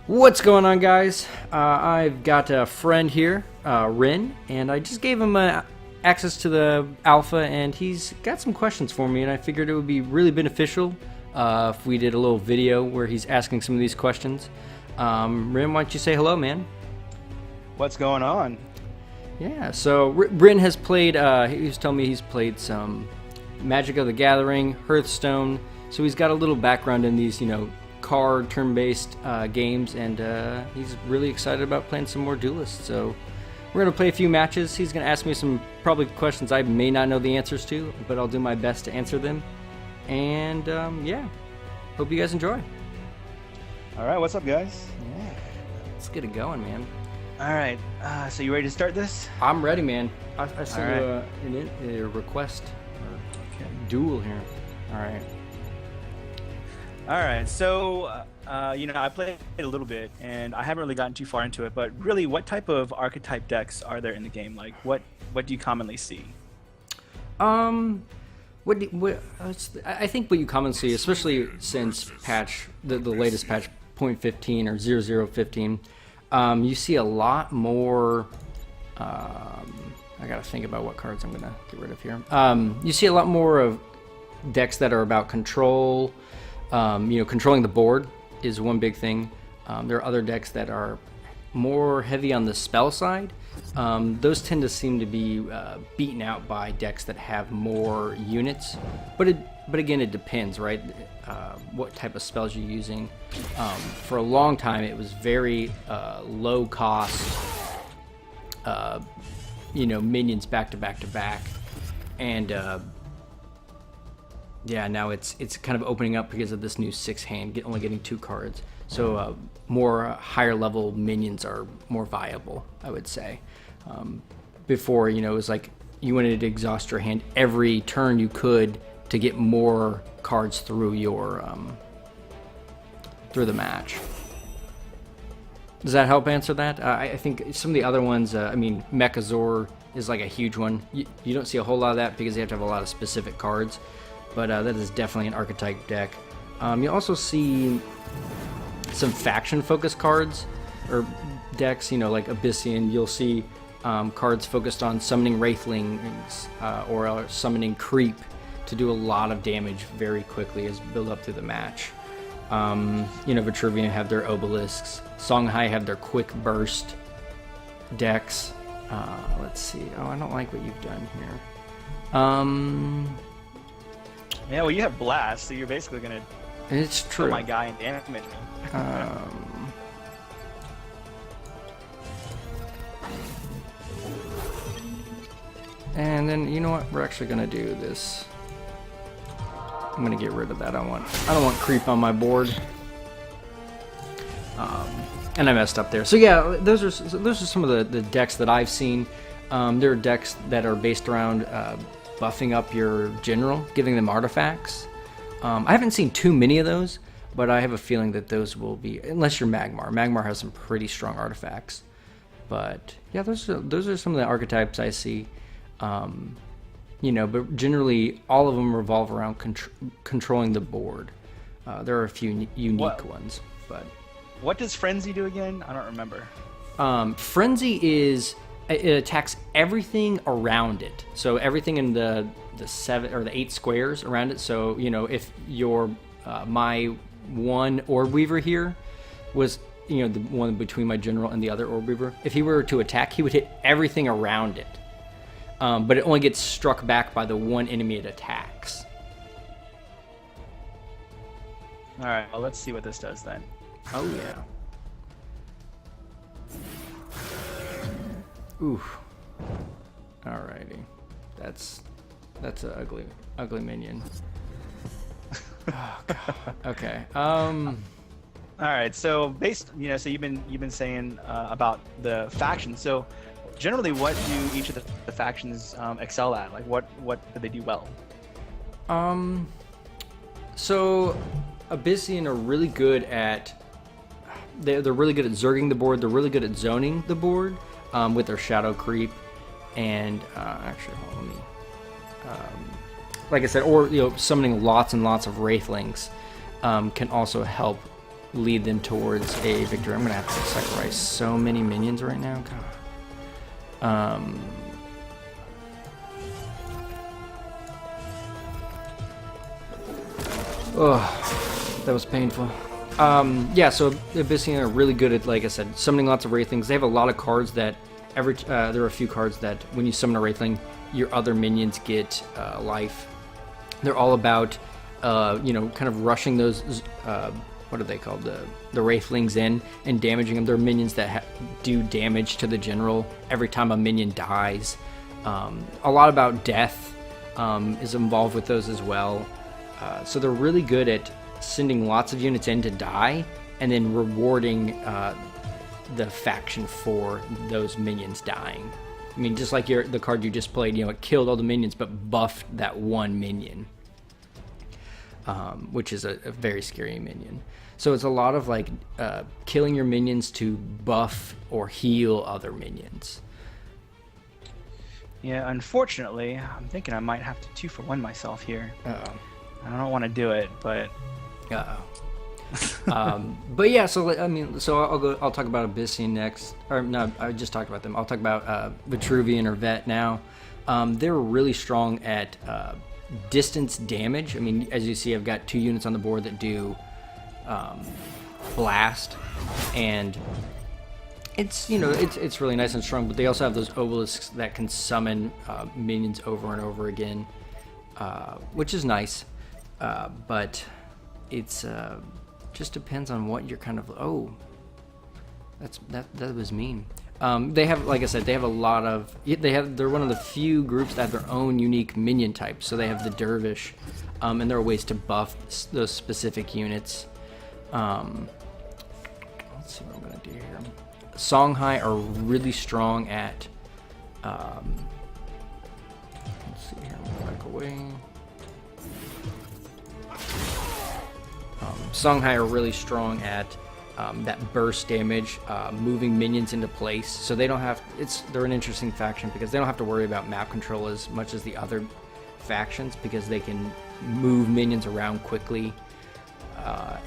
What's going on, guys? I've got a friend here, Ren, and I just gave him access to the alpha, and he's got some questions for me, and I figured it would be really beneficial if we did a little video where he's asking some of these questions. Ren, why don't you say hello, man? What's going on? Yeah, so Ren has played, he was telling me he's played some Magic of the Gathering, Hearthstone, so he's got a little background in these, card turn-based games, and he's really excited about playing some more Duelyst. So we're going to play a few matches. He's going to ask me some probably questions I may not know the answers to, but I'll do my best to answer them. And yeah, hope you guys enjoy. All right, what's up, guys? Yeah, let's get it going, man. All right, so you ready to start this? I'm ready, man. I sent you a request or duel here. All right. All right, so I played a little bit, and I haven't really gotten too far into it. But really, what type of archetype decks are there in the game? Like, what do you commonly see? I think what you commonly see, especially since the latest patch 0.15 or 0015, you see a lot more. I gotta think about what cards I'm gonna get rid of here. You see a lot more of decks that are about control. Controlling the board is one big thing. There are other decks that are more heavy on the spell side. Those tend to seem to be beaten out by decks that have more units. But again, it depends, right? What type of spells you're using. For a long time, it was very low cost. Minions back to back to back, and yeah, now it's kind of opening up because of this new 6-hand, only getting 2 cards. So more higher level minions are more viable, I would say. Before, it was like you wanted to exhaust your hand every turn you could to get more cards through your through the match. Does that help answer that? I think some of the other ones, Mechazor is like a huge one. You don't see a whole lot of that because you have to have a lot of specific cards. But that is definitely an archetype deck. You also see some faction-focused cards or decks, like Abyssian. You'll see cards focused on summoning Wraithlings or summoning Creep to do a lot of damage very quickly as build up through the match. Vitruvian have their Obelisks. Songhai have their Quick Burst decks. Let's see. Oh, I don't like what you've done here. Yeah, well, you have Blast, so you're basically gonna kill my guy and damage me. And then you know what? We're actually gonna do this. I'm gonna get rid of that. I don't want Creep on my board. And I messed up there. So yeah, those are some of the decks that I've seen. There are decks that are based around buffing up your general, giving them artifacts. I haven't seen too many of those, but I have a feeling that those will be, unless you're Magmar. Magmar has some pretty strong artifacts. But yeah, those are some of the archetypes I see. But generally all of them revolve around controlling the board. There are a few unique ones, but what does Frenzy do again? I don't remember. Frenzy is it attacks everything around it. So everything in the 7 or the 8 squares around it. So if your my one Orb Weaver here was the one between my general and the other Orb Weaver, if he were to attack, he would hit everything around it. But it only gets struck back by the one enemy it attacks. All right, well, let's see what this does then. Oh yeah. Oof. Alrighty. That's an ugly minion. Oh god. Okay. All right. So so you've been saying about the factions. So generally, what do each of the factions excel at? Like, what do they do well? So Abyssian are really good at. They're really good at zerging the board. They're really good at zoning the board. With their shadow creep, and actually, hold on, let me. Like I said, or summoning lots and lots of Wraithlings can also help lead them towards a victory. I'm gonna have to sacrifice so many minions right now. God. Oh, that was painful. Yeah, so Abyssinian are really good at, like I said, summoning lots of Wraithlings. They have a lot of cards that there are a few cards that when you summon a Wraithling, your other minions get life. They're all about, kind of rushing those, what are they called, the Wraithlings in and damaging them. They're minions that do damage to the general every time a minion dies. A lot about death is involved with those as well. So they're really good at sending lots of units in to die and then rewarding the faction for those minions dying. I mean, just like the card you just played, it killed all the minions but buffed that one minion, which is a very scary minion. So it's a lot of like killing your minions to buff or heal other minions. Yeah, unfortunately, I'm thinking I might have to 2-for-1 myself here. Uh-oh. I don't want to do it, but... But yeah, so I'll talk about Abyssinian next, or no, I just talked about them. I'll talk about Vitruvian or Vet now. They're really strong at distance damage. I mean, as you see, I've got 2 units on the board that do blast, and it's it's really nice and strong. But they also have those obelisks that can summon minions over and over again, which is nice. But it's just depends on what you're kind of. Oh, that was mean. They have, like I said, they have a lot of. They're one of the few groups that have their own unique minion types. So they have the Dervish, and there are ways to buff those specific units. Let's see what I'm gonna do here. Songhai are really strong at. Let's see here. I'm gonna back away. Songhai are really strong at that burst damage, moving minions into place. So they don't have. They're an interesting faction because they don't have to worry about map control as much as the other factions because they can move minions around quickly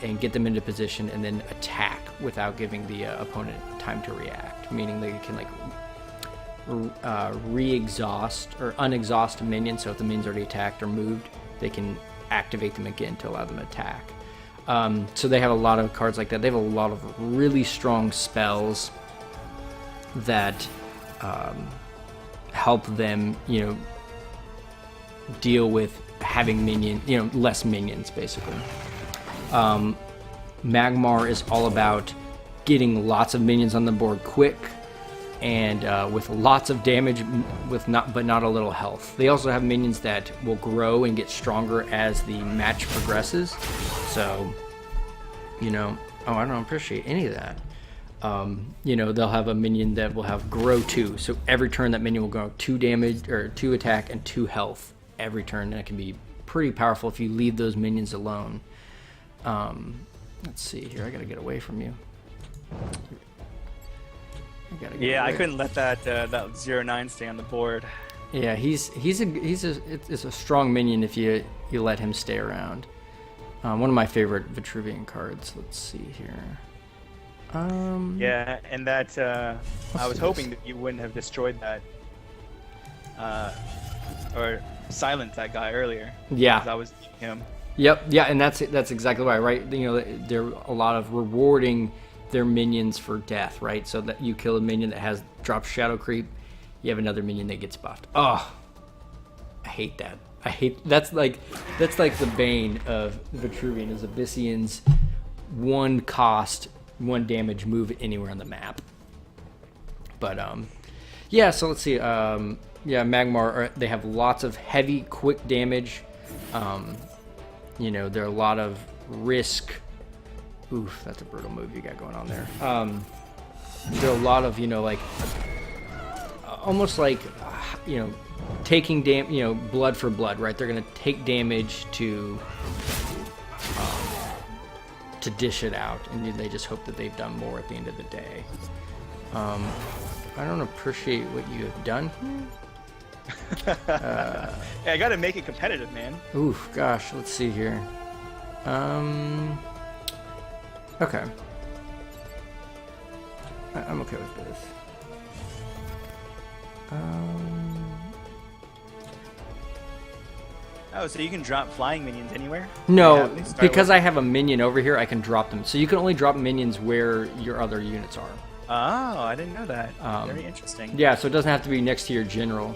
and get them into position and then attack without giving the opponent time to react. Meaning they can like re-exhaust or unexhaust a minion. So if the minion's already attacked or moved, they can activate them again to allow them to attack. So they have a lot of cards like that. They have a lot of really strong spells that help them, deal with having less minions, basically. Magmar is all about getting lots of minions on the board quick and with lots of damage, but not a little health. They also have minions that will grow and get stronger as the match progresses. So, I don't appreciate any of that. They'll have a minion that will have grow 2. So every turn that minion will grow 2 damage or 2 attack and 2 health every turn. And that can be pretty powerful if you leave those minions alone. Let's see here. I gotta get away from you. I couldn't let that 0-9 stay on the board. Yeah, he's a strong minion if you let him stay around. One of my favorite Vitruvian cards. Let's see here. Yeah, and that I was hoping that you wouldn't have destroyed that or silenced that guy earlier. Yeah, because I was him. Yep. Yeah, and that's exactly right. They're a lot of rewarding their minions for death, right? So that you kill a minion that drops Shadow Creep, you have another minion that gets buffed. Oh, I hate that. That's like the bane of Vitruvian is Abyssinians 1 cost, 1 damage, move anywhere on the map. But yeah. So let's see. Magmar. They have lots of heavy, quick damage. There are a lot of risk. Oof, that's a brutal move you got going on there. There are a lot of, almost like, taking blood for blood, right? They're going to take damage to dish it out, and they just hope that they've done more at the end of the day. I don't appreciate what you have done. Yeah, I got to make it competitive, man. Oof, gosh, let's see here. Okay. I'm okay with this. Oh, so you can drop flying minions anywhere? No, Yeah, they start because with- I have a minion over here, I can drop them. So you can only drop minions where your other units are. Oh, I didn't know that. Very interesting. Yeah, so it doesn't have to be next to your general.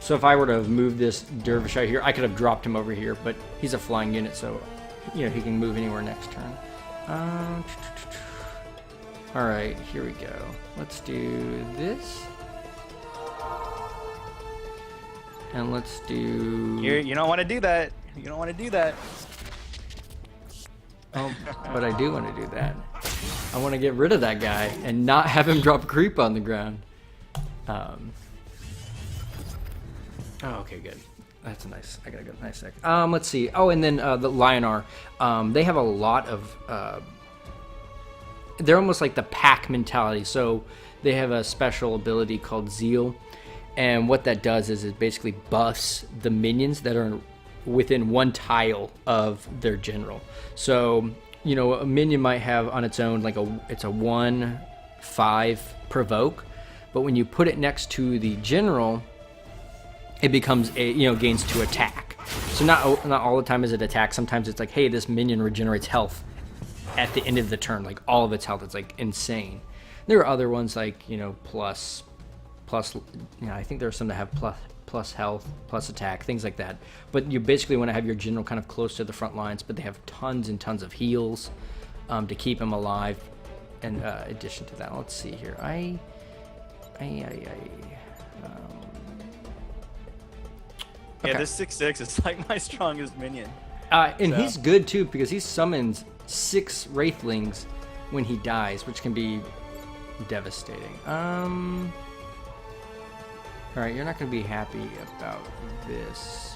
So if I were to have moved this dervish out here, I could have dropped him over here, but he's a flying unit, so you know he can move anywhere next turn. All right, here we go. Let's do this, and let's do. You don't want to do that. You don't want to do that. Oh, but I do want to do that. I want to get rid of that guy and not have him drop creep on the ground. Oh, okay, good. That's a nice. I got a good nice sec. Let's see. Oh, and then the Lionar. They have a lot of. They're almost like the pack mentality. So they have a special ability called Zeal, and what that does is it basically buffs the minions that are within one tile of their general. So you know a minion might have on its own like it's a 1/5 provoke, but when you put it next to the general, it becomes gains 2 attack. So not all the time is it attack. Sometimes it's like, hey, this minion regenerates health at the end of the turn, like all of its health. It's like insane. There are other ones like plus. I think there are some that have plus health, plus attack, things like that. But you basically want to have your general kind of close to the front lines, but they have tons and tons of heals to keep him alive. In addition to that, let's see here. Yeah, Okay. this 6/6 is like my strongest minion. And So- he's good too because he summons 6 Wraithlings when he dies, which can be devastating. All right, you're not going to be happy about this,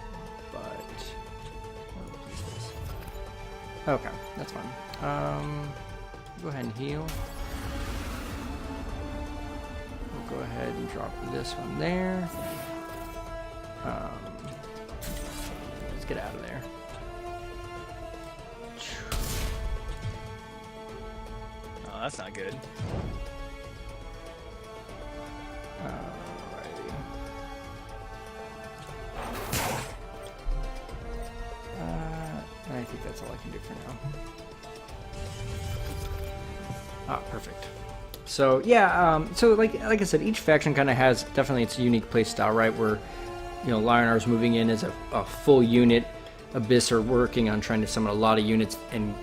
but what is this? Okay, that's fine. Go ahead and heal. We'll go ahead and drop this one there. Let's get out of there. Oh, that's not good. Alrighty. I think that's all I can do for now. Ah, perfect. So yeah, so like I said, each faction kind of has definitely its unique play style, right? Where Lionar's moving in as a full unit. Abyss are working on trying to summon a lot of units and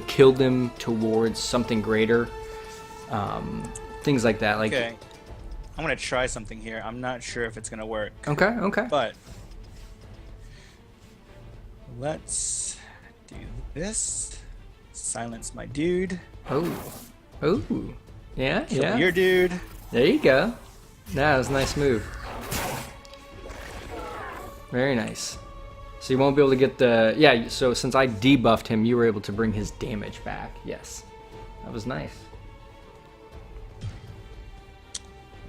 kill them towards something greater. Things like that. Like Okay. I'm gonna try something here. I'm not sure if it's gonna work. okay. But let's do this. Silence my dude. Oh, yeah, Kill yeah. your dude. There you go. That was a nice move. Very nice. So you won't be able to get the... Yeah, so since I debuffed him, you were able to bring his damage back. Yes. That was nice.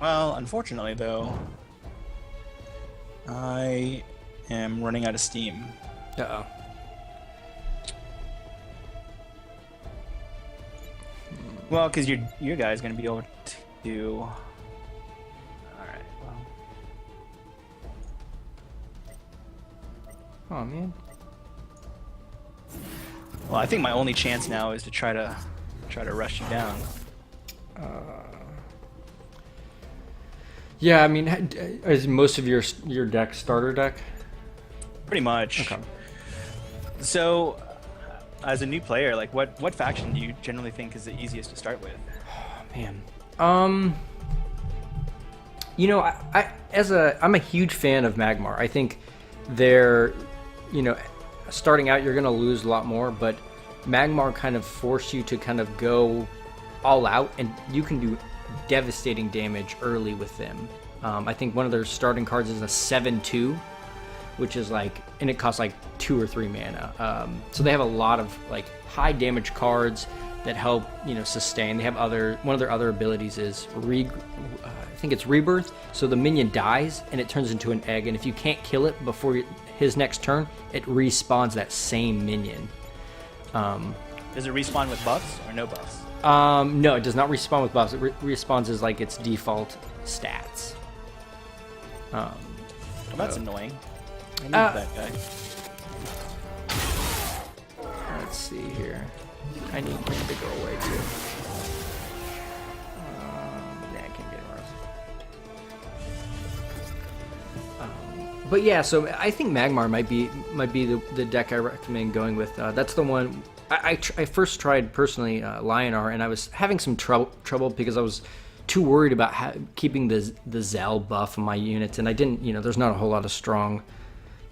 Well, unfortunately though, I am running out of steam. Uh-oh. Well, because your guy's gonna be able to do. All right. Well. Oh, man. Well, I think my only chance now is to try to rush you down. Yeah, I mean, is most of your deck starter deck? Pretty much. Okay. So, as a new player, like what faction do you generally think is the easiest to start with? Man. I'm a huge fan of Magmar. I think they're, starting out you're gonna lose a lot more, but Magmar kind of force you to kind of go all out, and you can do devastating damage early with them. I think one of their starting cards is a 7/2, which is and it costs 2 or 3 mana. So they have a lot of high damage cards that help sustain. They have one of their other abilities is I think it's Rebirth. So the minion dies and it turns into an egg, and if you can't kill it before his next turn, it respawns that same minion. Does it respawn with buffs or no buffs? No, it does not respawn with buffs. It respawns as like its default stats. Well, that's annoying. I need that guy. Let's see here. I need him to go away too. Yeah, I can't get him. But yeah, so I think Magmar might be the deck I recommend going with. That's the one I first tried personally, Lionar, and I was having some trouble because I was too worried about keeping the Zal buff on my units, and I didn't. There's not a whole lot of strong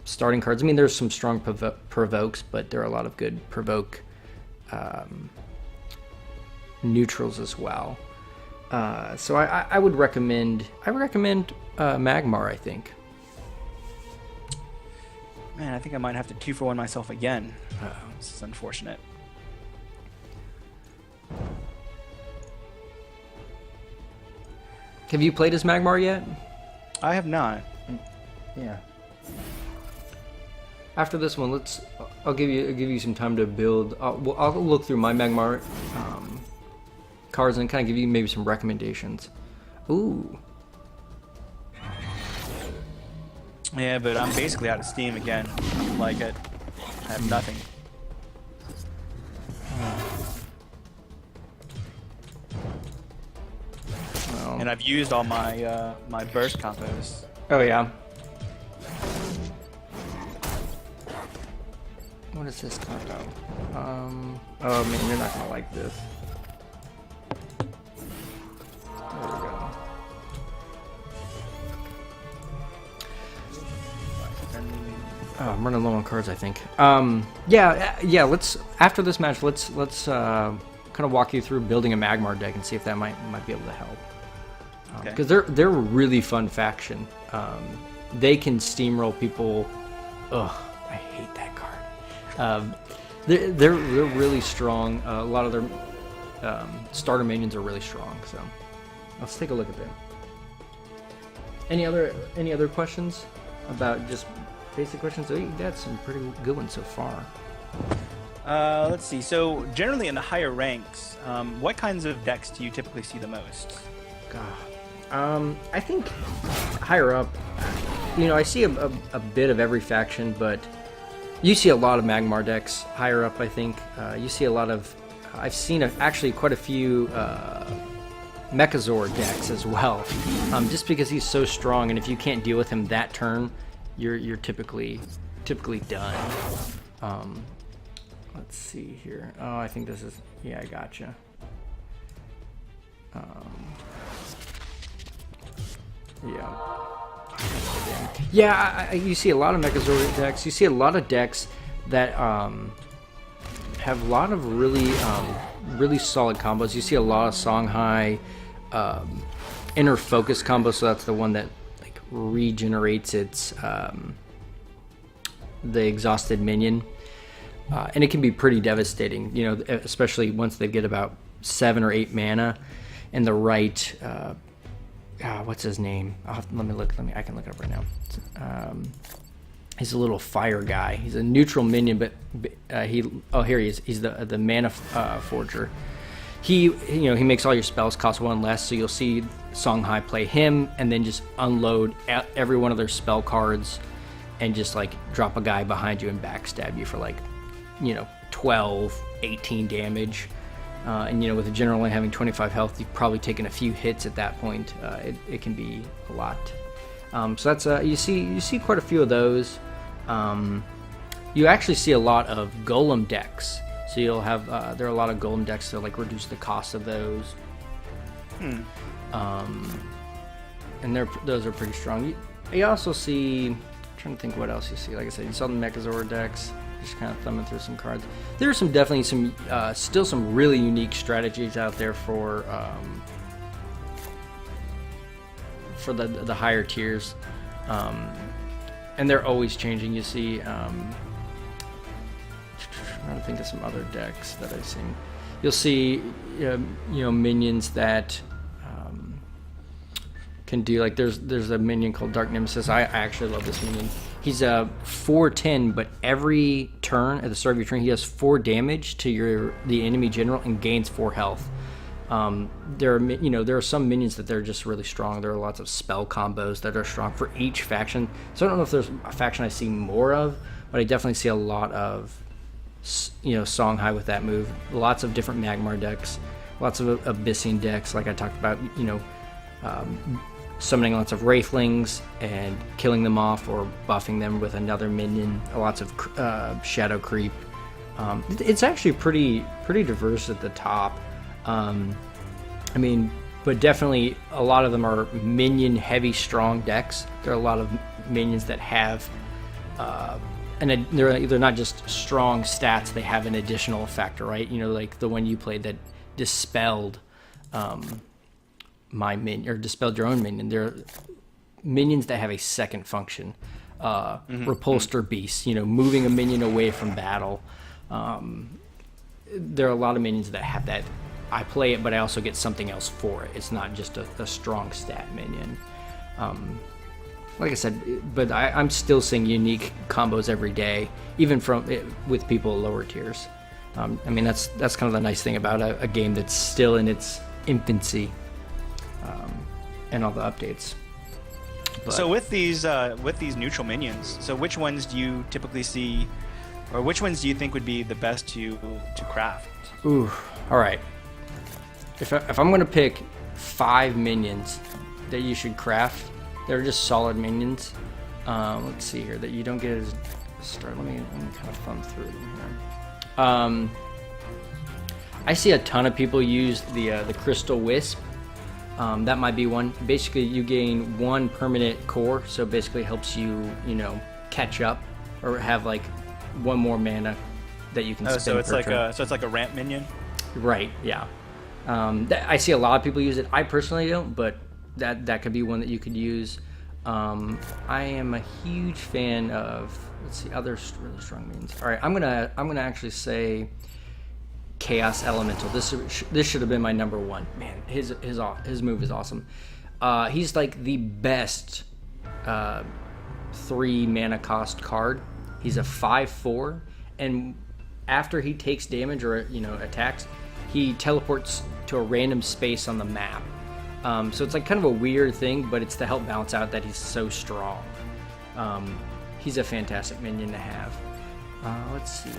starting cards. I mean, there's some strong provokes, but there are a lot of good provoke neutrals as well. So I would recommend Magmar, I think. Man, I think I might have to 2-for-1 myself again. This is unfortunate. Have you played as Magmar yet? I have not. Yeah. After this one, I'll give you some time to build. I'll look through my Magmar cards and kind of give you maybe some recommendations. Ooh. Yeah, but I'm basically out of steam again. I don't like it. I have nothing. Well. And I've used all my my burst combos. Oh yeah. What is this combo? Oh man, you're not gonna like this. There we go. Oh, I'm running low on cards, I think. Yeah. Let's after this match, let's kind of walk you through building a Magmar deck and see if that might be able to help. Because they're a really fun faction. They can steamroll people. Ugh, I hate that card. They're really strong. A lot of their starter minions are really strong. So let's take a look at that. Any other questions about just basic questions? Oh, you got some pretty good ones so far. Let's see. So generally in the higher ranks, what kinds of decks do you typically see the most? God. I think higher up, I see a bit of every faction, but you see a lot of Magmar decks higher up, I think. You see a lot of... I've seen actually quite a few Mechazord decks as well, just because he's so strong, and if you can't deal with him that turn, you're typically done. Let's see here. Oh, I think this is... Yeah, I gotcha. Yeah, you see a lot of Mechazord decks. You see a lot of decks that have a lot of really solid combos. You see a lot of Songhai Inner Focus combos, so that's the one that like regenerates its the exhausted minion, and it can be pretty devastating. Especially once they get about 7 or 8 mana, and the right. What's his name? I can look it up right now. He's a little fire guy. He's a neutral minion, but here he is. He's the mana forger. He makes all your spells cost 1 less. So you'll see Songhai play him, and then just unload every one of their spell cards, and just like drop a guy behind you and backstab you for 12, 18 damage. And with a general only having 25 health, you've probably taken a few hits at that point. It can be a lot. So that's you see quite a few of those. You actually see a lot of golem decks. So you'll have there are a lot of golem decks to like reduce the cost of those. And those are pretty strong. You also see. I'm trying to think what else you see. Like I said, you saw the Mechazord decks. Just kind of thumbing through some cards. There are definitely still some really unique strategies out there for the higher tiers, and they're always changing. You see, I'm trying to think of some other decks that I've seen. You'll see, minions that can do like there's a minion called Dark Nemesis. I actually love this minion. He's a 4/10, but every turn at the start of your turn, he does 4 damage to the enemy general and gains 4 health. There are some minions that they're just really strong. There are lots of spell combos that are strong for each faction. So I don't know if there's a faction I see more of, but I definitely see a lot of Songhai with that move. Lots of different Magmar decks, lots of Abyssine decks, like I talked about. Summoning lots of Wraithlings and killing them off or buffing them with another minion. Lots of Shadow Creep. It's actually pretty diverse at the top. But definitely a lot of them are minion heavy strong decks. There are a lot of minions that have and they're not just strong stats, they have an additional factor, right? Like the one you played that dispelled my minion, or dispelled your own minion. There are minions that have a second function. Repulsor Beast, moving a minion away from battle. There are a lot of minions that have that. I play it, but I also get something else for it. It's not just a strong stat minion. Like I said, but I'm still seeing unique combos every day, even with people at lower tiers. That's kind of the nice thing about a game that's still in its infancy, and all the updates. But, so with these neutral minions, so which ones do you typically see, or which ones do you think would be the best to craft? Ooh, all right. If I'm gonna pick 5 minions that you should craft, they're just solid minions. Let's see here, that you don't get as a start. Let me kind of thumb through them here. I see a ton of people use the Crystal Wisp. That might be one. Basically, you gain 1 permanent core, so basically helps you, catch up or have like 1 more mana that you can spend. So it's like a ramp minion. Right. Yeah. I see a lot of people use it. I personally don't, but that could be one that you could use. I am a huge fan of, let's see, other really strong minions. All right, I'm gonna actually say Chaos Elemental. This should have been my number 1. Man, his move is awesome. He's like the best 3 mana cost card. He's a 5/4, and after he takes damage or attacks, he teleports to a random space on the map. So it's like kind of a weird thing, but it's to help balance out that he's so strong. He's a fantastic minion to have. Let's see.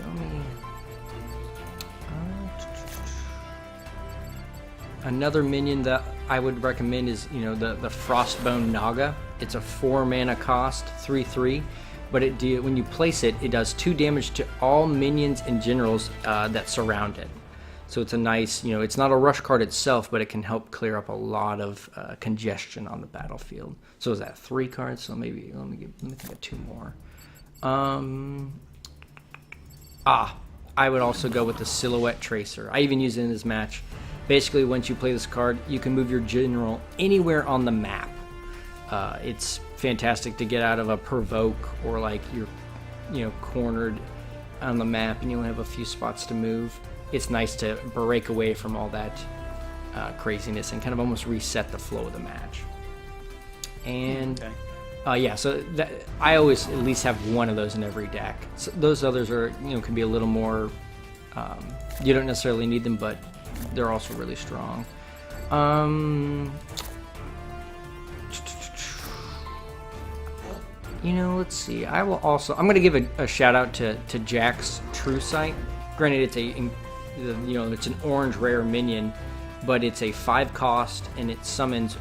Another minion that I would recommend is the Frostbone Naga. It's a 4 mana cost, 3/3, but when you place it, it does 2 damage to all minions and generals that surround it. So it's a nice, it's not a rush card itself, but it can help clear up a lot of congestion on the battlefield. So is that 3 cards? So maybe let me think of 2 more. I would also go with the Silhouette Tracer. I even use it in this match. Basically, once you play this card, you can move your general anywhere on the map. It's fantastic to get out of a provoke, or like you're cornered on the map and you only have a few spots to move. It's nice to break away from all that craziness and kind of almost reset the flow of the match. And so I always at least have 1 of those in every deck. So those others are can be a little more. You don't necessarily need them, but they're also really strong. Let's see. I'm going to give a shout out to Jack's True Sight. Granted, it's an orange rare minion, but it's a 5 cost, and it summons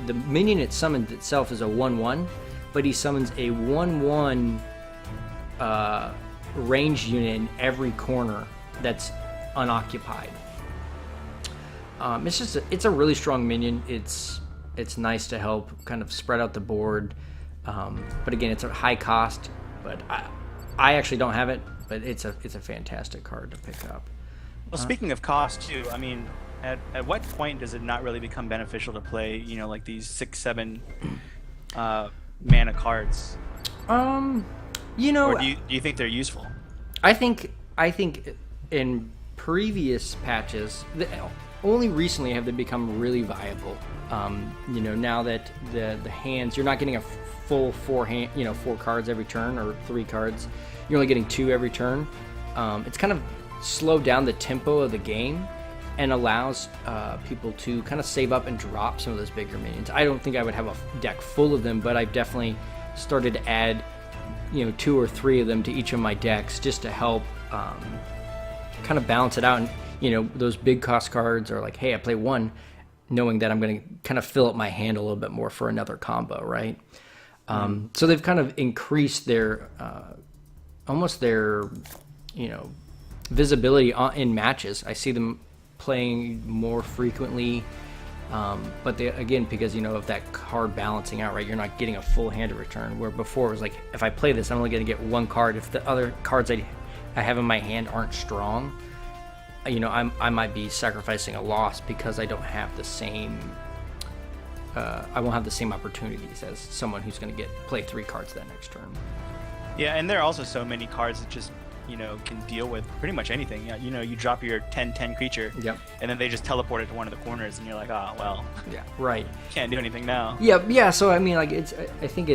the minion. It summons itself as a 1/1, but he summons a 1/1 ranged unit in every corner that's unoccupied. It's a really strong minion. It's nice to help kind of spread out the board, but again, it's a high cost. But I actually don't have it, but it's a fantastic card to pick up. Well, speaking of cost too, at what point does it not really become beneficial to play, like these 6-7 mana cards? Or do you think they're useful? I think in previous patches, only recently have they become really viable. Now that the hands, you're not getting a full four cards every turn or 3 cards. You're only getting 2 every turn. It's kind of slowed down the tempo of the game and allows people to kind of save up and drop some of those bigger minions. I don't think I would have a deck full of them, but I've definitely started to add 2 or 3 of them to each of my decks just to help kind of balance it out. And those big cost cards are like, hey, I play 1 knowing that I'm going to kind of fill up my hand a little bit more for another combo, right? So they've kind of increased their almost their visibility in matches. I see them playing more frequently, but they, again, because of that card balancing out, right? You're not getting a full hand to return, where before it was like, if I play this, I'm only going to get 1 card. If the other cards I have in my hand aren't strong, I might be sacrificing a loss because I don't have the same I won't have the same opportunities as someone who's going to play 3 cards that next turn. Yeah, and there are also so many cards that just can deal with pretty much anything. You drop your 10/10 creature, yep, and then they just teleport it to one of the corners, and you're like, oh well. Yeah, right. Can't do anything now. Yeah. So I mean, like, I think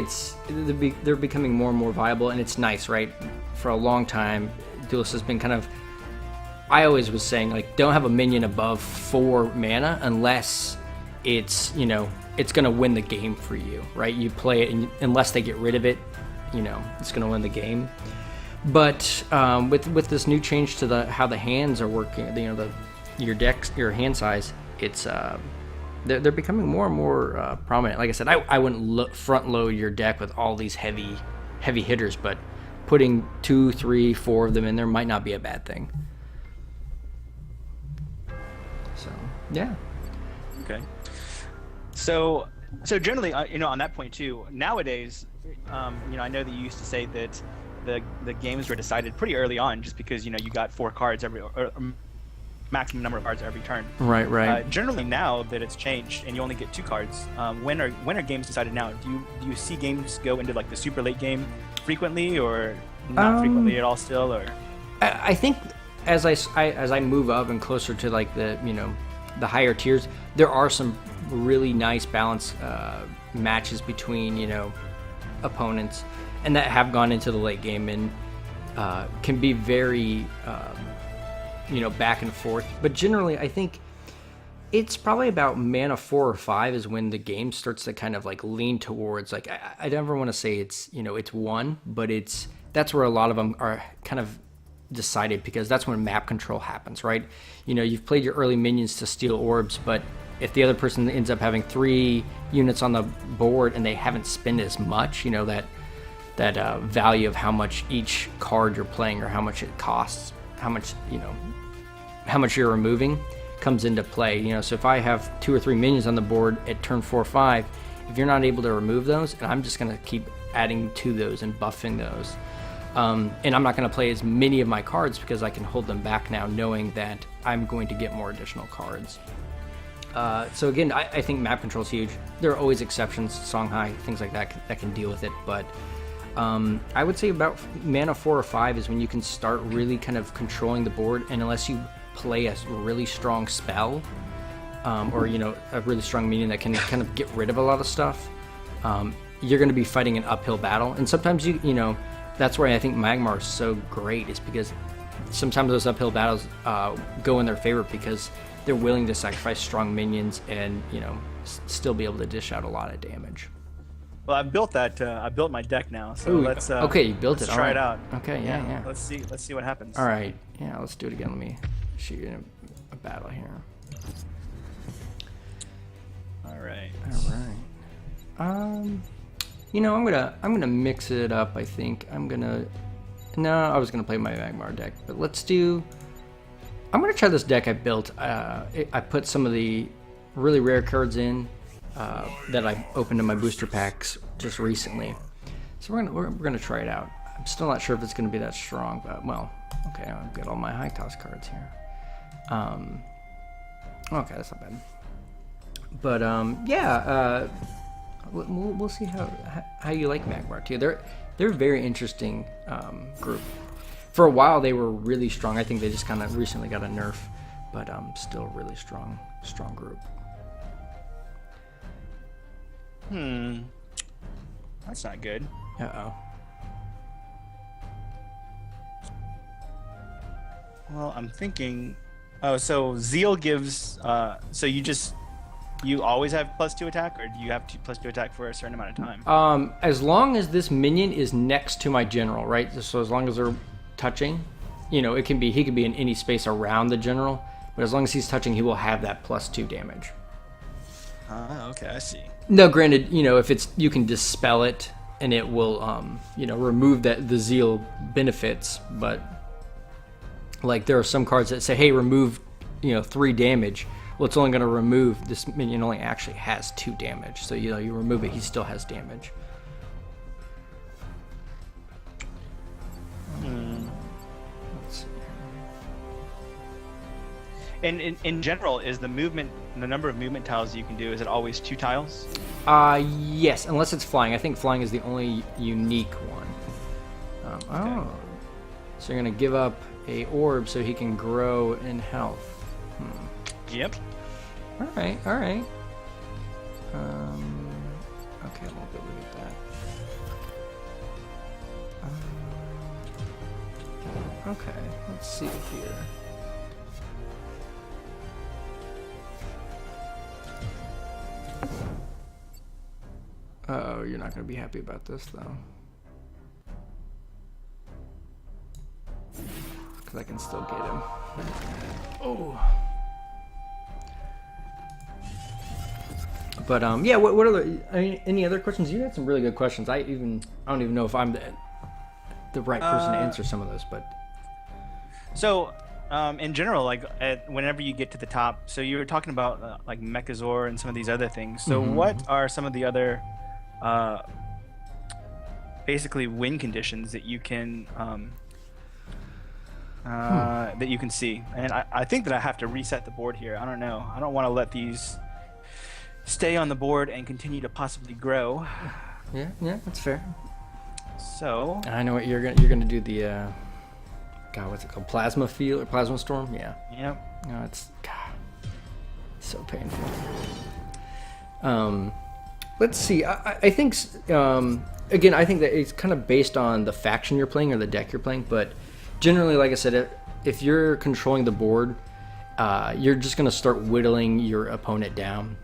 they're becoming more and more viable, and it's nice, right? For a long time, Duelyst has been kind of. I always was saying, like, don't have a minion above 4 mana unless it's it's gonna win the game for you, right? You play it, and unless they get rid of it, it's gonna win the game. But with this new change to how the hands are working, your hand size, it's they're becoming more and more prominent. Like I said, I wouldn't front load your deck with all these heavy hitters, but putting 2, 3, 4 of them in there might not be a bad thing. So yeah. Okay. So generally, on that point too, nowadays, I know that you used to say that the games were decided pretty early on, just because you got 4 cards or maximum number of cards every turn. Right. Generally, now that it's changed and you only get 2 cards, when are games decided now? Do you see games go into like the super late game frequently, or not frequently at all still? Or I think as I move up and closer to like the higher tiers, there are some really nice balance matches between opponents, and that have gone into the late game and can be very back and forth. But generally, I think it's probably about mana 4 or 5 is when the game starts to kind of like lean towards, like, I never want to say it's it's 1, but that's where a lot of them are kind of decided, because that's when map control happens, right? You've played your early minions to steal orbs, but if the other person ends up having 3 units on the board and they haven't spent as much, that value of how much each card you're playing, or how much it costs, how much you're removing, comes into play. So if I have 2 or 3 minions on the board at turn 4 or 5, if you're not able to remove those, and I'm just going to keep adding to those and buffing those, and I'm not going to play as many of my cards because I can hold them back now, knowing that I'm going to get more additional cards. So again, I think map control is huge. There are always exceptions, Songhai, things like that can deal with it, but I would say about mana 4 or 5 is when you can start really kind of controlling the board, and unless you play a really strong spell, or a really strong minion that can kind of get rid of a lot of stuff, you're going to be fighting an uphill battle. And sometimes that's where I think Magmar is so great, is because sometimes those uphill battles go in their favor because they're willing to sacrifice strong minions and still be able to dish out a lot of damage. Well, I built my deck now, so let's. Okay, you built it. Let's try it out. Okay, yeah. Let's see what happens. All right, yeah, let's do it again. Let me shoot you in a battle here. All right. I'm gonna mix it up. I think I was gonna play my Magmar deck, but I'm gonna try this deck I built. I put some of the really rare cards in that I opened in my booster packs just recently, so we're gonna try it out. I'm still not sure if it's gonna be that strong, but well, okay, I've got all my high toss cards here. Okay, that's not bad. But we'll see how you like Magmar too. They're a very interesting group. For a while they were really strong. I think they just kind of recently got a nerf, but still really strong group. That's not good. Uh-oh. Well, I'm thinking. Oh, so Zeal gives. So you always have +2 attack, or do you have +2 attack for a certain amount of time? As long as this minion is next to my general, right? So as long as they're touching, he could be in any space around the general, but as long as he's touching, he will have that +2 damage. Okay, I see. No, granted, if it's, you can dispel it and it will, remove the Zeal benefits, but like there are some cards that say, hey, remove, 3 damage. Well, it's only going to remove, this minion only actually has 2 damage. So, you remove it, he still has damage. Let's see. And in general, is the number of movement tiles you can do, is it always 2 tiles? Yes, unless it's flying. I think flying is the only unique one. Okay. Oh. So you're going to give up a orb so he can grow in health. Yep. All right. Okay, a little bit with that. Okay, let's see here. Oh, you're not going to be happy about this, though. Because I can still get him. Oh. But yeah, what other? Any other questions? You had some really good questions. I don't even know if I'm the right person to answer some of those. But so, in general, like whenever you get to the top, so you were talking about like Mechazor and some of these other things. So, what are some of the other basically win conditions that you can that you can see? And I think that I have to reset the board here. I don't know. I don't want to let these stay on the board and continue to possibly grow. Yeah, that's fair. So I know what you're gonna do. The God, what's it called? Plasma field or plasma storm? Yeah. Yep. No, it's so painful. Let's see. I think again, I think that it's kind of based on the faction you're playing or the deck you're playing. But generally, like I said, if you're controlling the board, you're just gonna start whittling your opponent down.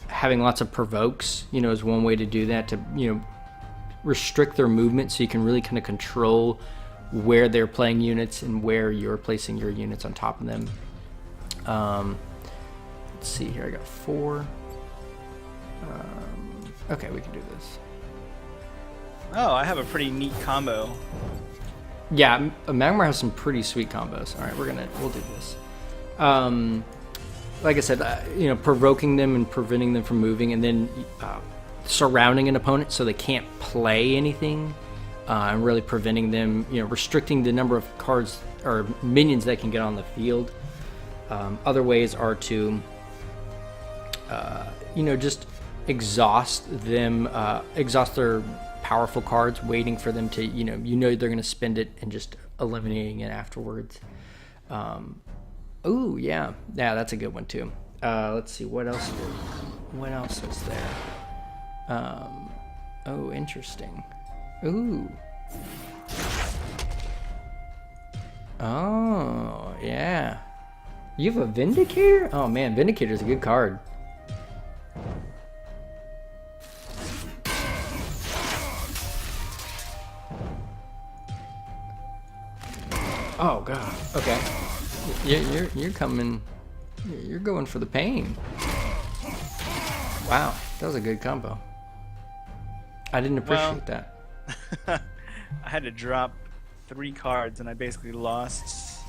Having lots of provokes, is one way to do that, to, restrict their movement so you can really kind of control where they're playing units and where you're placing your units on top of them. Let's see here, I got 4. Okay, we can do this. Oh, I have a pretty neat combo. Yeah, Magmar has some pretty sweet combos. All right, we'll do this. Like I said, provoking them and preventing them from moving, and then surrounding an opponent so they can't play anything, and really preventing them, restricting the number of cards or minions they can get on the field. Other ways are to, just exhaust them, exhaust their powerful cards, waiting for them to, they're going to spend it and just eliminating it afterwards. Ooh, yeah, that's a good one too. Let's see, what else is there? Oh, interesting. Ooh. Oh, yeah. You have a Vindicator? Oh man, Vindicator's a good card. Oh god. Okay. You're coming. You're going for the pain. Wow, that was a good combo. I didn't appreciate that. I had to drop 3 cards and I basically lost.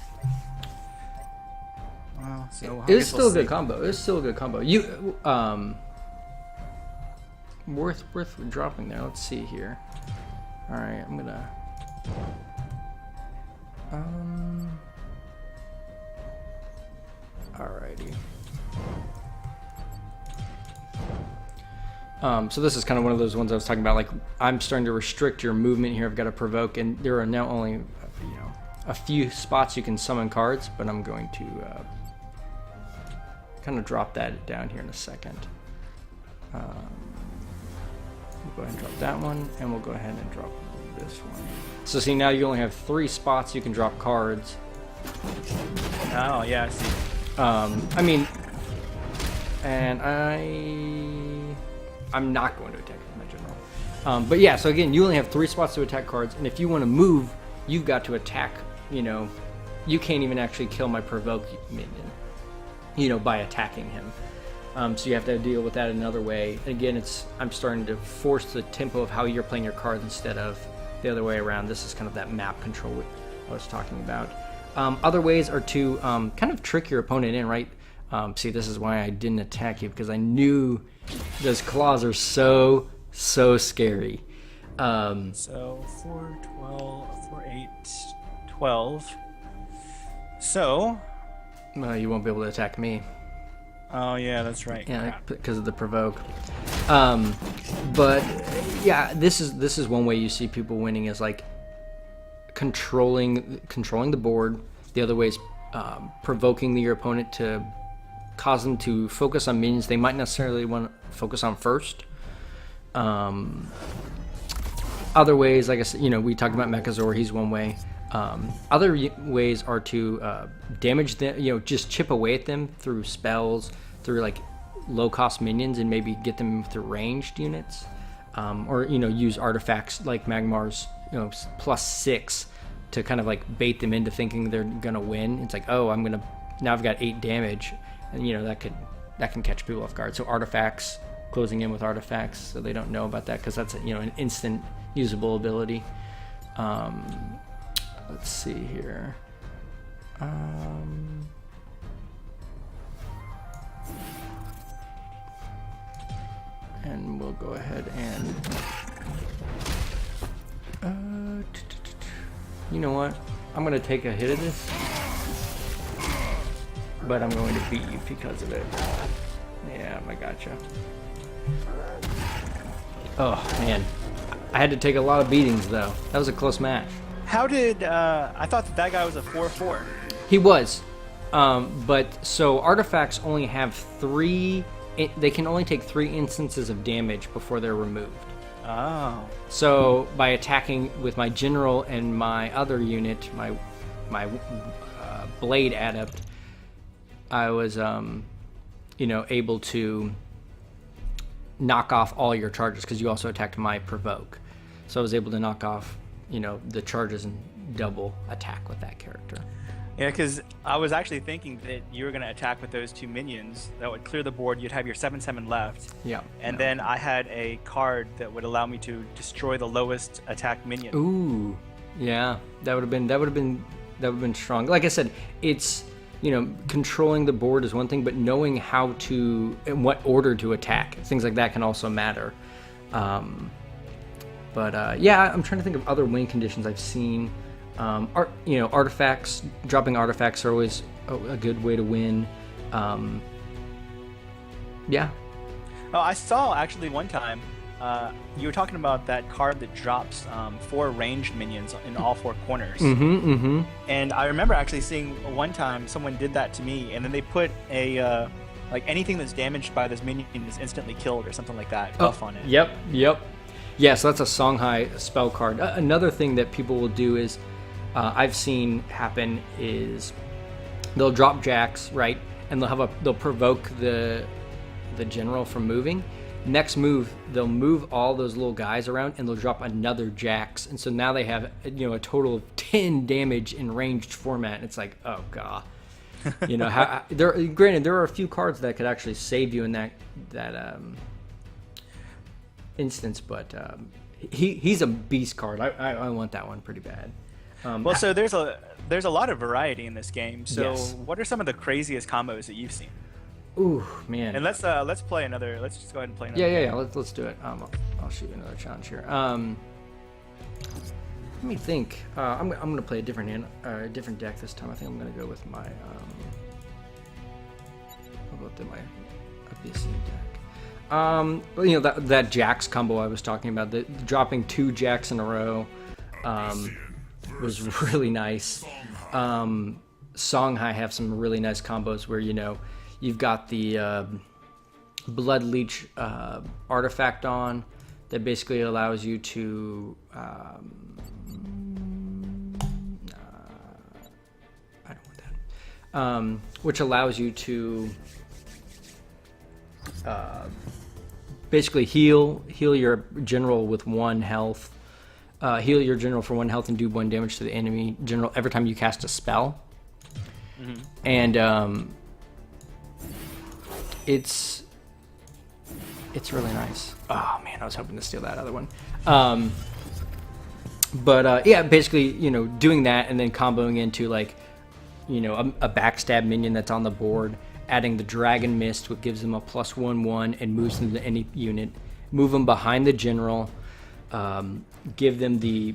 Well, so It's still a good combo. It's still a good combo. You worth dropping there. Let's see here. All right, I'm gonna. Alrighty. So this is kind of one of those ones I was talking about. Like, I'm starting to restrict your movement here. I've got to provoke, and there are now only, a few spots you can summon cards, but I'm going to kind of drop that down here in a second. We'll go ahead and drop that one, and we'll go ahead and drop this one. So see, now you only have 3 spots you can drop cards. Oh, yeah, I see. I mean, and I'm not going to attack my general. But yeah, so again, you only have 3 spots to attack cards, and if you want to move, you've got to attack, you know, you can't even actually kill my provoke minion, you know, by attacking him. So you have to deal with that another way. Again, I'm starting to force the tempo of how you're playing your cards instead of the other way around. This is kind of that map control I was talking about. Other ways are to kind of trick your opponent in, right? See, this is why I didn't attack you, because I knew those claws are so scary. So 4, 12, 4, 8, 12. So... you won't be able to attack me. Oh, yeah, that's right. Yeah, because of the provoke. But yeah, this is one way you see people winning, is like controlling the board. The other way is provoking your opponent to cause them to focus on minions they might necessarily want to focus on first. Other ways, like I said, you know, we talked about Mechazor. He's one way. Other ways are to damage them, you know, just chip away at them through spells, through like low-cost minions, and maybe get them through ranged units, or, you know, use artifacts like Magmar's, you know, +6 to kind of like bait them into thinking they're gonna win. It's like, oh, now I've got 8 damage, and you know that can catch people off guard. So artifacts, closing in with artifacts, so they don't know about that, because that's, you know, an instant usable ability. Let's see here. And we'll go ahead and... you know what? I'm going to take a hit of this, but I'm going to beat you because of it. Yeah, I gotcha. Oh, man. I had to take a lot of beatings, though. That was a close match. How did... I thought that guy was a 4/4. He was. But so artifacts only have 3... They can only take 3 instances of damage before they're removed. Oh. So by attacking with my general and my other unit, my blade adept, I was you know, able to knock off all your charges, because you also attacked my provoke. So I was able to knock off, you know, the charges and double attack with that character. Yeah, because I was actually thinking that you were going to attack with those 2 minions. That would clear the board. You'd have your 7/7 left. Yeah. And then I had a card that would allow me to destroy the lowest attack minion. Ooh, yeah, that would have been strong. Like I said, it's, you know, controlling the board is one thing, but knowing how to, in what order to attack, things like that can also matter. Yeah, I'm trying to think of other win conditions I've seen. You know, artifacts, dropping artifacts are always a good way to win. Yeah. Oh, I saw actually one time, you were talking about that card that drops 4 ranged minions in all 4 corners. And I remember actually seeing one time someone did that to me, and then they put a like anything that's damaged by this minion is instantly killed or something like that buff on it. Yep. Yeah, so that's a Songhai spell card. Another thing that people will do is, I've seen happen, is they'll drop jacks, right, and they'll provoke the general from moving. Next move, they'll move all those little guys around, and they'll drop another jax, and so now they have, you know, a total of 10 damage in ranged format. And it's like, oh god, you know, granted there are a few cards that could actually save you in that instance, but he's a beast card. I want that one pretty bad. Well, so there's a lot of variety in this game. So Yes. what are some of the craziest combos that you've seen? Ooh, man. And let's play another. Let's just go ahead and play another. Yeah. Let's do it. I'll shoot you another challenge here. Let me think. I'm gonna play a different deck this time. I think I'm gonna go with my Abyssinian deck. You know, that Jax combo I was talking about, the dropping 2 Jacks in a row, was really nice. Songhai have some really nice combos where, you know, You've got the Blood Leech artifact on that basically allows you to I don't want that. Which allows you to basically heal your general with 1 health. Heal your general for 1 health and do 1 damage to the enemy general every time you cast a spell. Mm-hmm. And it's really nice. Oh man, I was hoping to steal that other one. But yeah, basically, doing that and then comboing into like, a backstab minion that's on the board, adding the Dragon Mist, which gives them a +1/1 and moves them to any unit. Move them behind the general. Give them the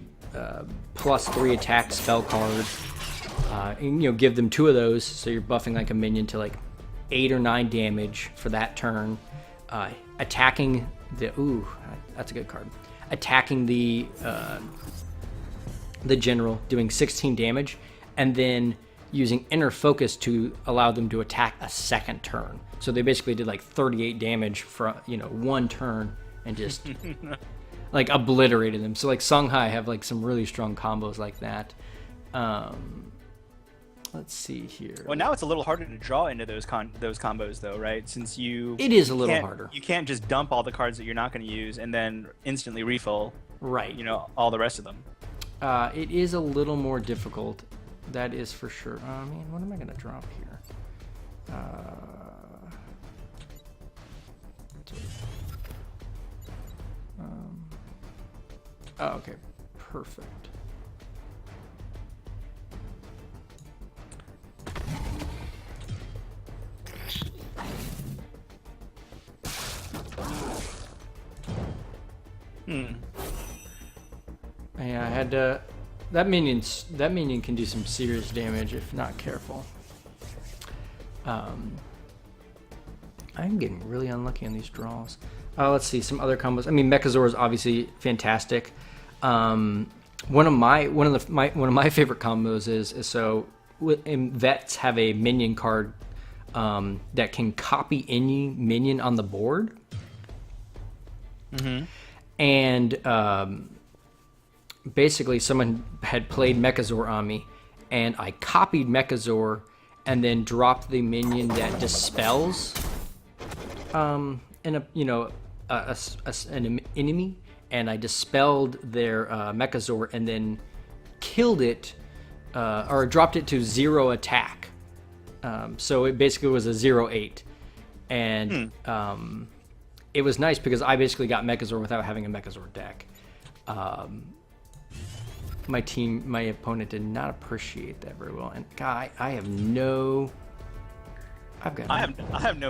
+3 attack spell card. And, give them 2 of those, so you're buffing like a minion to like 8 or 9 damage for that turn. Attacking the that's a good card. Attacking the general, doing 16 damage, and then using Inner Focus to allow them to attack a second turn. So they basically did like 38 damage for 1 turn and just like obliterated them. So like Songhai have like some really strong combos like that. Let's see here. Well, now it's a little harder to draw into those combos, though, right? Since it is a little harder. You can't just dump all the cards that you're not going to use and then instantly refill. Right. All the rest of them. It is a little more difficult. That is for sure. Man, what am I going to drop here? Okay, perfect. Yeah, I had to. That minion can do some serious damage if not careful. I'm getting really unlucky on these draws. Let's see some other combos. I mean, Mechazor is obviously fantastic. One of my favorite combos is so vets have a minion card that can copy any minion on the board. Mm-hmm. And basically, someone had played Mechazor on me, and I copied Mechazor and then dropped the minion that dispels an enemy, and I dispelled their Mechazor and then killed it or dropped it to 0 attack. So it basically was a 0/8, and it was nice because I basically got Mechazor without having a Mechazor deck. My opponent did not appreciate that very well, and God, I have no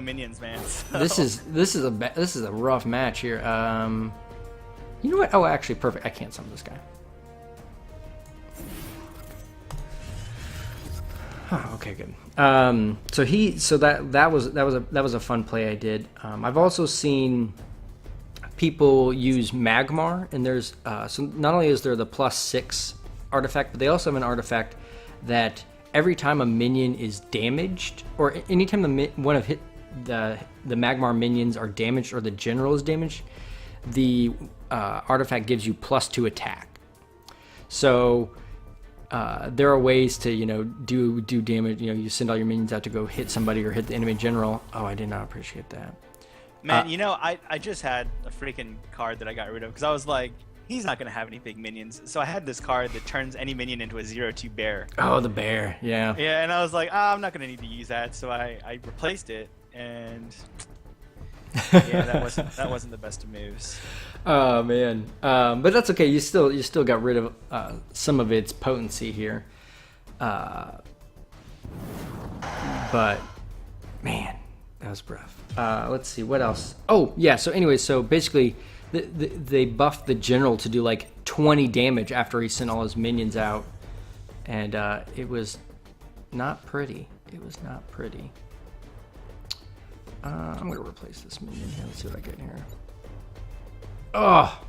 minions, man. So. This is a rough match here. You know what? Oh, actually, perfect. I can't summon this guy. Oh, okay, good. So that was a fun play I did. I've also seen people use Magmar, and there's so not only is there the +6 artifact, but they also have an artifact that every time a minion is damaged, or anytime the Magmar minions are damaged or the general is damaged, the artifact gives you +2 attack. So there are ways to do damage. You send all your minions out to go hit somebody or hit the enemy general. Oh, I did not appreciate that. Man, I just had a freaking card that I got rid of because I was like, he's not going to have any big minions. So I had this card that turns any minion into a 0/2 bear. Oh, the bear, yeah. Yeah, and I was like, I'm not going to need to use that. So I replaced it, and yeah, that wasn't the best of moves. Oh man, but that's okay. You still got rid of some of its potency here. But man, that was rough. Let's see what else. Oh yeah. So anyway, so basically, they buffed the general to do like 20 damage after he sent all his minions out, and it was not pretty. It was not pretty. I'm gonna replace this minion here. Let's see what I get here. Oh,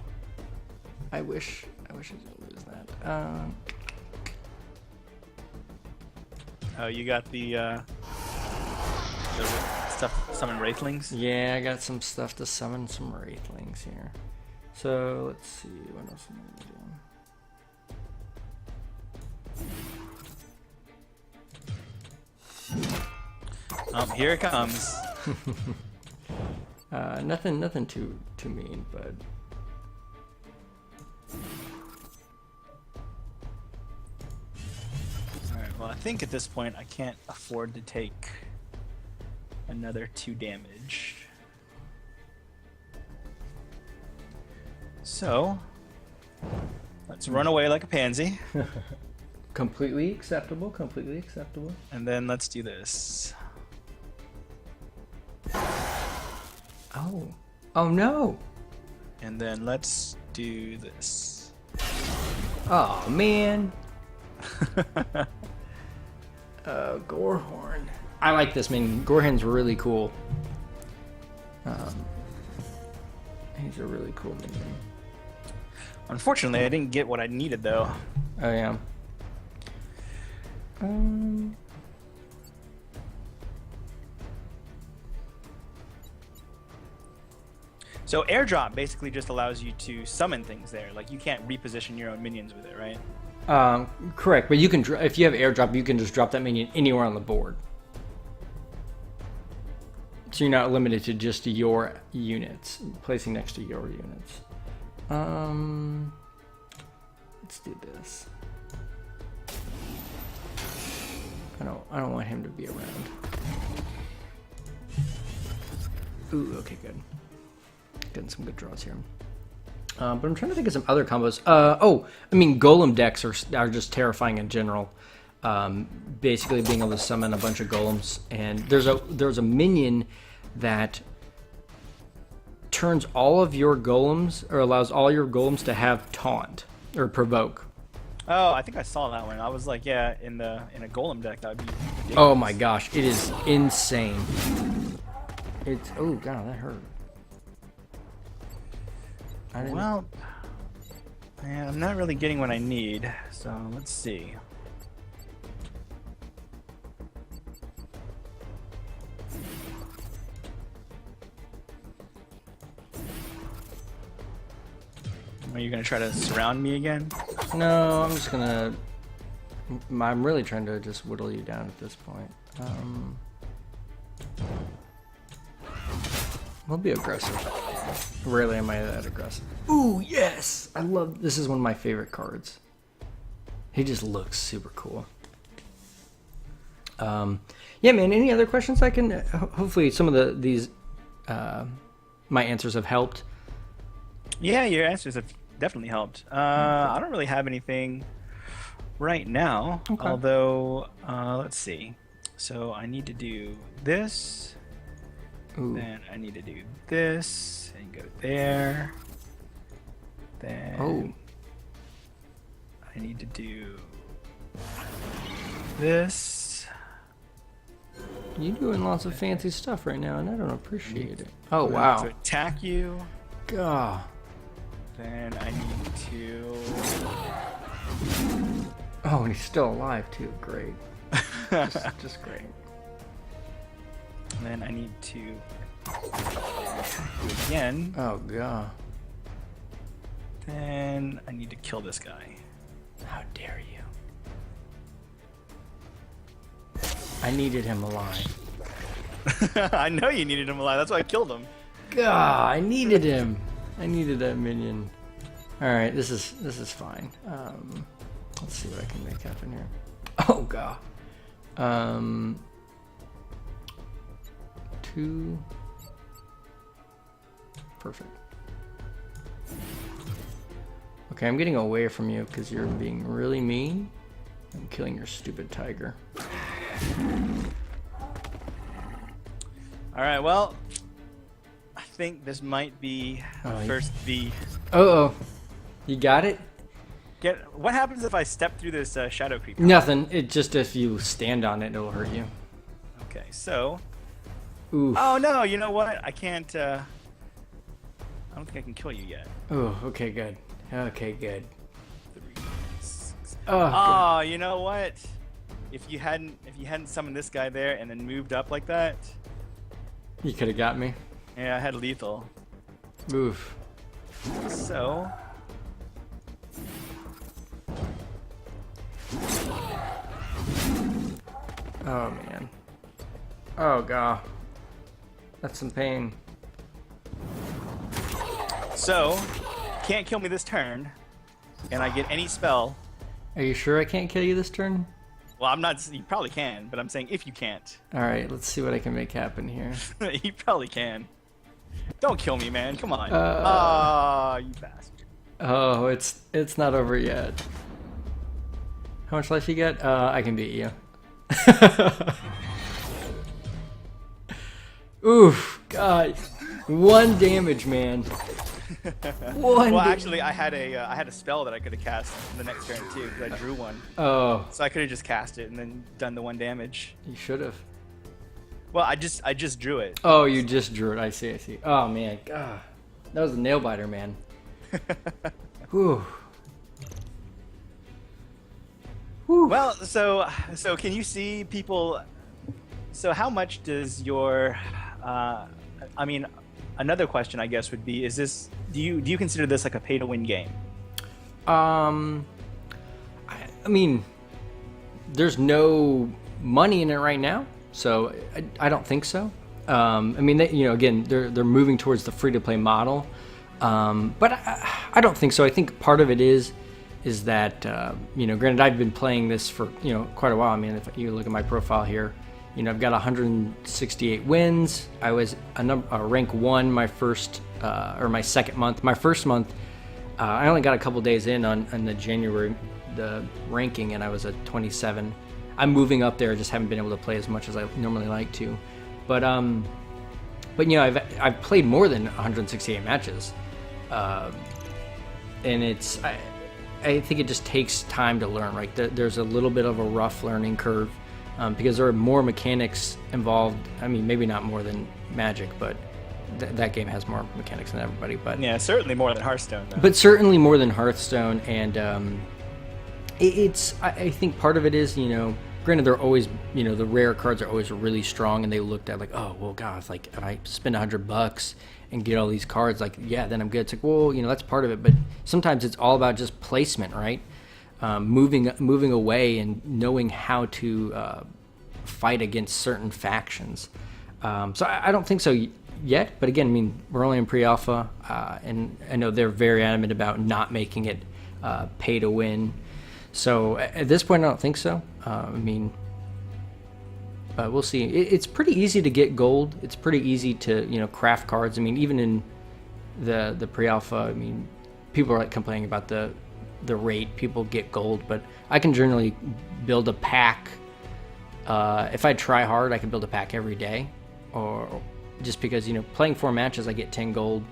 I wish I didn't lose that. Oh, you got the stuff to summon Wraithlings? Yeah, I got some stuff to summon some Wraithlings here. So let's see what else I'm Oh, here it comes. Nothing too mean, but Alright, well I think at this point I can't afford to take another 2 damage. So let's run away like a pansy. completely acceptable. Completely acceptable. And then let's do this. Oh. Oh no. And then let's do this. Oh man. Gorehorn. I like this minion. Gorehorn's really cool. He's a really cool minion. Unfortunately, I didn't get what I needed though. Oh yeah. So airdrop basically just allows you to summon things there. Like you can't reposition your own minions with it, right? Correct, but you can if you have airdrop, you can just drop that minion anywhere on the board. So you're not limited to just your units, placing next to your units. Let's do this. I don't want him to be around. Ooh, okay, good. Getting some good draws here. But I'm trying to think of some other combos. I mean, golem decks are just terrifying in general. Basically being able to summon a bunch of golems, and there's a minion that turns all of your golems, or allows all your golems to have taunt or provoke. Oh, I think I saw that one. I was like, yeah, in a golem deck that would be ridiculous. Oh my gosh, it is insane. It's oh god, that hurt. Well, man, I'm not really getting what I need, so let's see. Are you gonna try to surround me again? No, I'm just gonna. I'm really trying to just whittle you down at this point. We'll be aggressive. Rarely am I that aggressive. Ooh, yes! I love this. Is one of my favorite cards. He just looks super cool. Yeah, man. Any other questions I can? Hopefully, some of these my answers have helped. Yeah, your answers have definitely helped. I don't really have anything right now. Okay. Although, let's see. So I need to do this. Ooh. Then I need to do this and go there. Then I need to do this. You're doing lots of fancy stuff right now, and I don't appreciate it. Oh wow! To attack you. God. Then I need to. Oh, and he's still alive too. Great. just great. And then I need to attack you again. Oh god. Then I need to kill this guy. How dare you? I needed him alive. I know you needed him alive. That's why I killed him. God, I needed him. I needed that minion. All right, this is fine. Let's see what I can make happen here. Oh god. 2. Perfect. Okay, I'm getting away from you because you're being really mean. I'm killing your stupid tiger. All right, well, I think this might be the first V. Uh-oh. You got it? What happens if I step through this shadow creeper? Nothing. It just, if you stand on it, it'll hurt you. Okay, so. Oof. Oh no! You know what? I can't. I don't think I can kill you yet. Oh, okay, good. Okay, good. 3, 6. Oh, you know what? If you hadn't summoned this guy there and then moved up like that, You could have got me. Yeah, I had lethal. Oof. So. Oh man. Oh god. That's some pain. So, can't kill me this turn, and I get any spell. Are you sure I can't kill you this turn? Well, I'm not. You probably can, but I'm saying if you can't. All right, let's see what I can make happen here. You probably can. Don't kill me, man. Come on. You bastard. Oh, it's not over yet. How much life you get? I can beat you. Oof, God. 1 damage, man. Well, actually, I had a spell that I could have cast in the next turn too, because I drew one. Oh. So I could have just cast it and then done the 1 damage. You should have. Well, I just drew it. Oh, you just drew it. I see. Oh man, God. That was a nail biter, man. Whew. Whew. Well, so can you see people? So how much does your? I mean, another question I guess would be: Is this? Do you consider this like a pay-to-win game? I mean, there's no money in it right now, so I don't think so. I mean, again, they're moving towards the free-to-play model, but I don't think so. I think part of it is that granted, I've been playing this for quite a while. I mean, if you look at my profile here, I've got 168 wins. I was rank 1 my first or my second month. My first month, I only got a couple days in on the January the ranking, and I was at 27. I'm moving up there. I just haven't been able to play as much as I normally like to. But I've played more than 168 matches, and I think it just takes time to learn. Right, there's a little bit of a rough learning curve because there are more mechanics involved. I mean, maybe not more than Magic, but that game has more mechanics than everybody. But yeah, certainly more than Hearthstone, though. But certainly more than Hearthstone, and I think part of it is granted, they're always, the rare cards are always really strong, and they looked at like, oh, well, God, it's like if I spend $100 and get all these cards, like, yeah, then I'm good. It's like, well, that's part of it, but sometimes it's all about just placement, right? Moving away and knowing how to fight against certain factions. So I don't think so yet, but again, I mean, we're only in pre-alpha, and I know they're very adamant about not making it pay to win. So at this point, I don't think so. We'll see. It's pretty easy to get gold. It's pretty easy to craft cards. I mean, even in the pre-alpha, I mean, people are like complaining about the rate people get gold, but I can generally build a pack. If I try hard, I can build a pack every day, or just because playing 4 matches, I get 10 gold.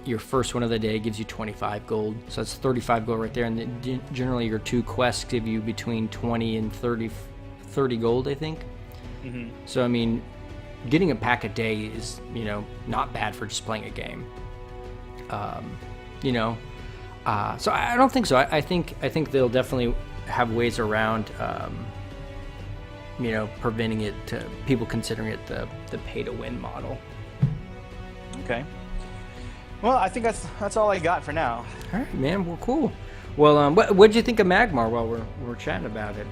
Your first one of the day gives you 25 gold, so that's 35 gold right there, and then generally your 2 quests give you between 20 and 30 gold, I think. Mm-hmm. So I mean, getting a pack a day is not bad for just playing a game. So I don't think so. I think they'll definitely have ways around preventing it to people considering it the pay to win model. Okay. Well, I think that's all I got for now. All right, man. Well, cool. Well, what'd you think of Magmar while we're chatting about it?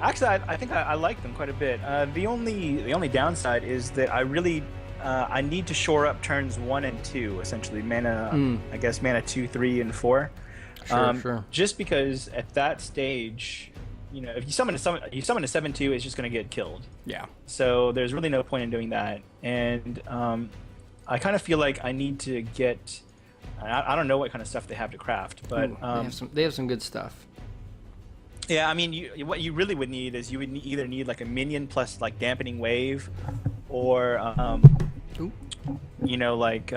Actually, I think I like them quite a bit. The only downside is that I really I need to shore up turns 1 and 2, essentially mana. I guess mana 2, 3, and 4. Sure. Just because at that stage, if you summon a 7/2, it's just going to get killed. Yeah. So there's really no point in doing that, and I kind of feel like I need to get. I don't know what kind of stuff they have to craft, but they have some good stuff. Yeah, I mean, what you really would need is either need like a minion plus like dampening wave, or like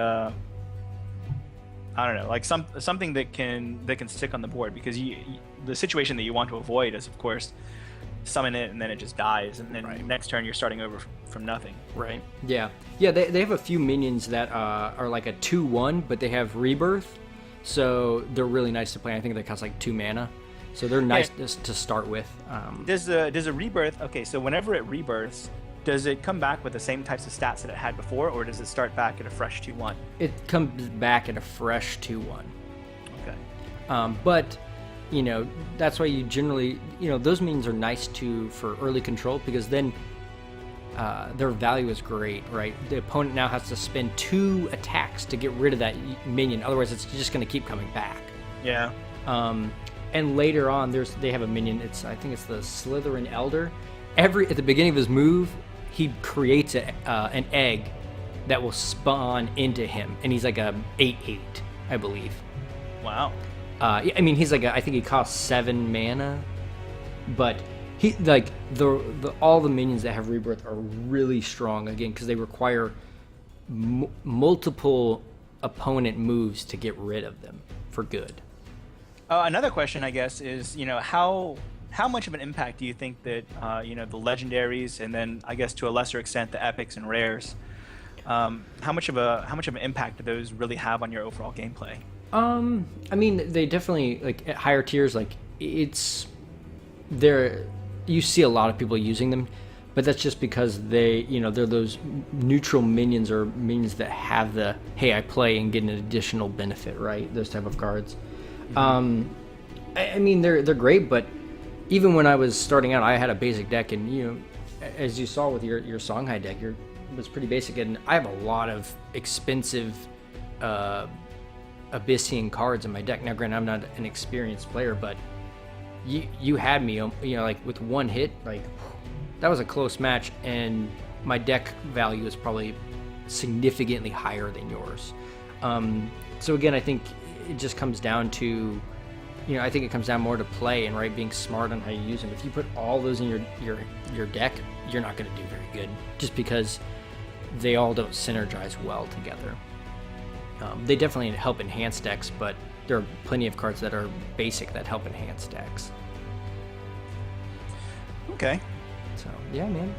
I don't know, like something that can stick on the board, because the situation that you want to avoid is, of course, summon it and then it just dies, and then next turn you're starting over from nothing. Right. Yeah. They have a few minions that are like a 2/1, but they have rebirth, so they're really nice to play. I think they cost like 2 mana, so they're nice to start with. There's a rebirth. Okay, so whenever it rebirths, does it come back with the same types of stats that it had before, or does it start back at a fresh 2-1? It comes back at a fresh 2-1. Okay. But, you know, that's why you generally, you know, those minions are nice for early control, because then their value is great, right? The opponent now has to spend 2 attacks to get rid of that minion. Otherwise, it's just going to keep coming back. Yeah. And later on, they have a minion. I think it's the Slytherin Elder. At the beginning of his move, he creates an egg that will spawn into him, and he's like a 8/8, I believe. Wow. I mean, he's like I think he costs 7 mana, but he like all the minions that have rebirth are really strong again because they require multiple opponent moves to get rid of them for good. Another question, I guess, is, you know, how much of an impact do you think that you know, the legendaries, and then I guess to a lesser extent the epics and rares, how much of an impact do those really have on your overall gameplay? I mean, they definitely, like, at higher tiers, like, it's there. You see a lot of people using them, but that's just because they're those neutral minions, or minions that have the, hey, I play and get an additional benefit, right? Those type of cards. Mm-hmm. I mean, they're great, but even when I was starting out, I had a basic deck, and, you know, as you saw with your Songhai deck, it was pretty basic, and I have a lot of expensive Abyssian cards in my deck. Now, granted, I'm not an experienced player, but you had me, you know, like, with one hit, like, that was a close match, and my deck value is probably significantly higher than yours. So again, I think it just comes down to, you know, I think it comes down more to play and, right, being smart on how you use them. If you put all those in your deck, you're not going to do very good, just because they all don't synergize well together. They definitely help enhance decks, but there are plenty of cards that are basic that help enhance decks. Okay. So yeah, man.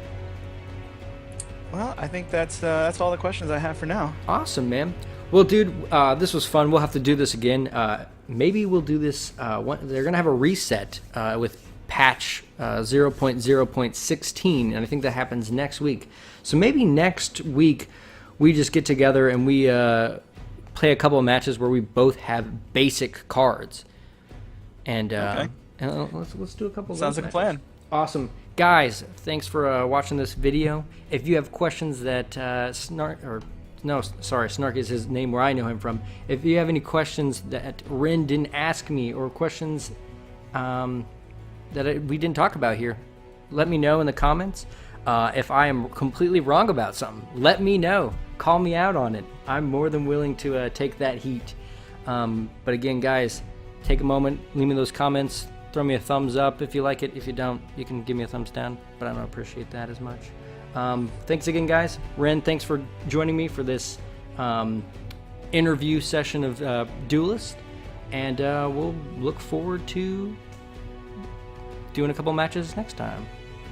Well, I think that's all the questions I have for now. Awesome, man. Well, dude, this was fun. We'll have to do this again. Maybe we'll do this. They're gonna have a reset with patch 0.0.16, and I think that happens next week. So maybe next week we just get together and we play a couple of matches where we both have basic cards, and okay. And let's do a couple. Sounds of like a plan. Awesome, guys. Thanks for watching this video. If you have questions that Snark is his name where I know him from. If you have any questions that Ren didn't ask me, or questions that we didn't talk about here, let me know in the comments. If I am completely wrong about something, let me know. Call me out on it. I'm more than willing to take that heat. But again, guys, take a moment, leave me those comments. Throw me a thumbs up if you like it. If you don't, you can give me a thumbs down, but I don't appreciate that as much. Thanks again, guys. Ren, thanks for joining me for this interview session of Duelyst, and we'll look forward to doing a couple matches next time.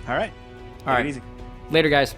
All right. All right. Easy. Later, guys.